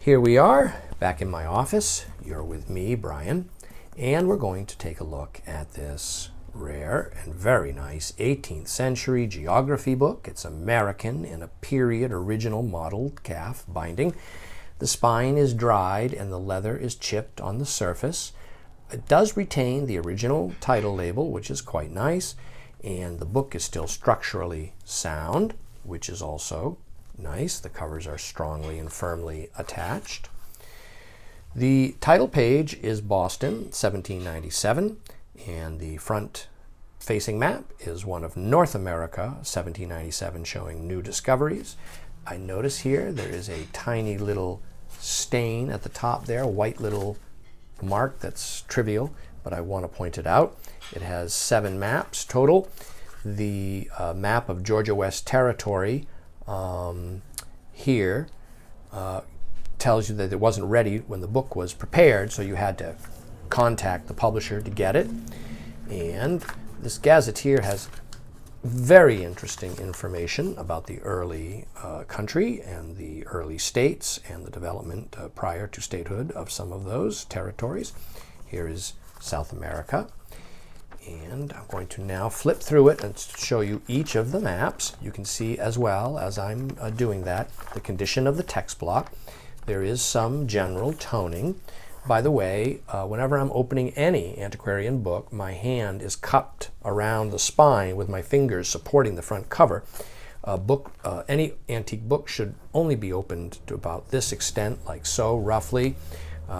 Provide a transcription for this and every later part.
Here we are, back in my office. You're with me, Brian, and we're going to take a look at this rare and very nice 18th century geography book. It's American in a period original modeled calf binding. The spine is dried and the leather is chipped on the surface. It does retain the original title label, which is quite nice, and the book is still structurally sound, which is also nice. The covers are strongly and firmly attached. The title page is Boston, 1797, and the front-facing map is one of North America, 1797, showing new discoveries. I notice here there is a tiny little stain at the top there, a white little mark that's trivial, but I want to point it out. It has 7 maps total. The map of Georgia West Territory here tells you that it wasn't ready when the book was prepared, so you had to contact the publisher to get it. And this Gazetteer has very interesting information about the early country and the early states and the development prior to statehood of some of those territories. Here is South America. And I'm going to now flip through it and show you each of the maps. You can see as well as I'm doing that the condition of the text block. There is some general toning. By the way, whenever I'm opening any antiquarian book, my hand is cupped around the spine with my fingers supporting the front cover. Any antique book should only be opened to about this extent, like so, roughly.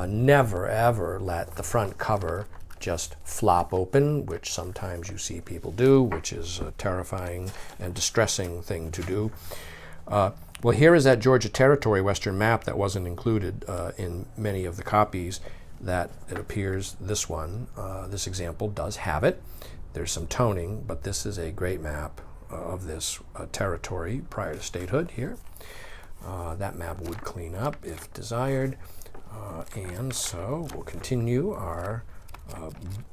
Never, ever let the front cover just flop open, which sometimes you see people do, which is a terrifying and distressing thing to do. Well, here is that Georgia Territory Western map that wasn't included in many of the copies. That it appears this one, this example does have it. There's some toning, but this is a great map of this territory prior to statehood here. That map would clean up if desired. And so we'll continue our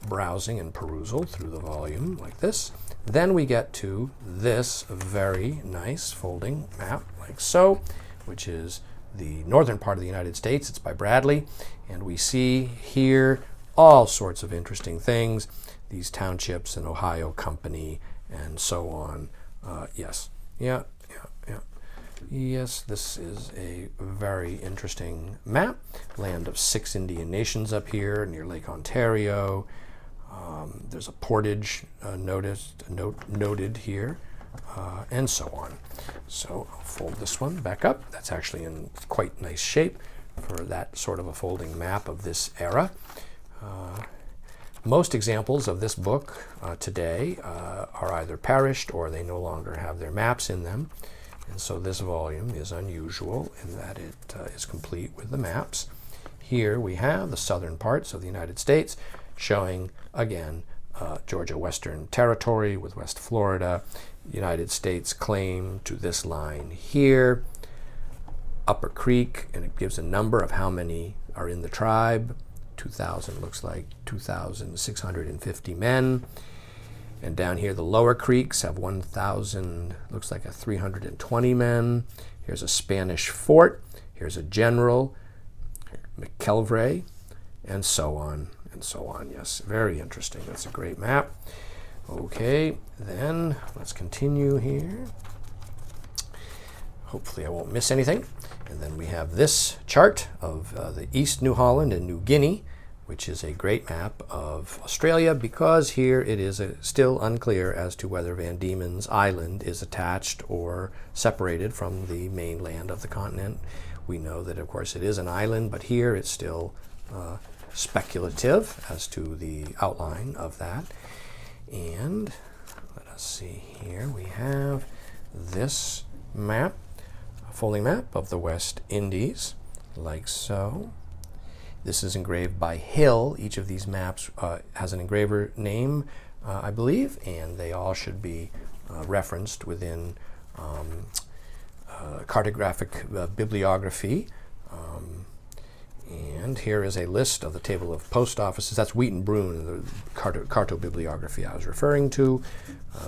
browsing and perusal through the volume like this. Then we get to this very nice folding map like so, which is the northern part of the United States. It's by Bradley, and we see here all sorts of interesting things, these townships and Ohio Company and so on. Yes, this is a very interesting map. Land of 6 Indian nations up here near Lake Ontario. There's a portage noted here, and so on. So I'll fold this one back up. That's actually in quite nice shape for that sort of a folding map of this era. Most examples of this book today are either perished or they no longer have their maps in them. And so this volume is unusual in that it is complete with the maps. Here we have the southern parts of the United States showing, again, Georgia Western Territory with West Florida, United States claim to this line here, Upper Creek, and it gives a number of how many are in the tribe. 2,000 looks like 2,650 men. And down here, the lower creeks have 1,000, looks like 320 men. Here's a Spanish fort. Here's a general, McKelvray, and so on, and so on. Yes, very interesting. That's a great map. Okay, then let's continue here. Hopefully I won't miss anything. And then we have this chart of the East New Holland and New Guinea, which is a great map of Australia, because here it is still unclear as to whether Van Diemen's Island is attached or separated from the mainland of the continent. We know that, of course, it is an island, but here it's still speculative as to the outline of that. And let us see here, we have this map, a folding map of the West Indies, like so. This is engraved by Hill. Each of these maps has an engraver name, I believe, and they all should be referenced within cartographic bibliography. And here is a list of the table of post offices. That's Wheat and Brune, the cartobibliography I was referring to.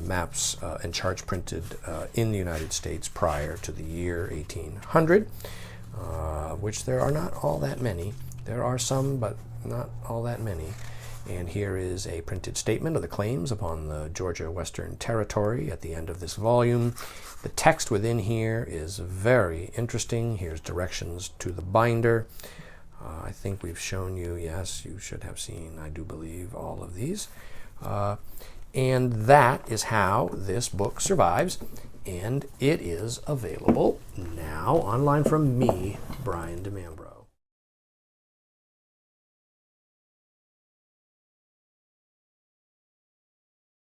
Maps and charts printed in the United States prior to the year 1800. which there are not all that many. There are some, but not all that many. And here is a printed statement of the claims upon the Georgia Western Territory at the end of this volume. The text within here is very interesting. Here's directions to the binder. I think we've shown you, yes, you should have seen, I do believe, all of these. And that is how this book survives. And it is available now online from me, Brian DiMambro.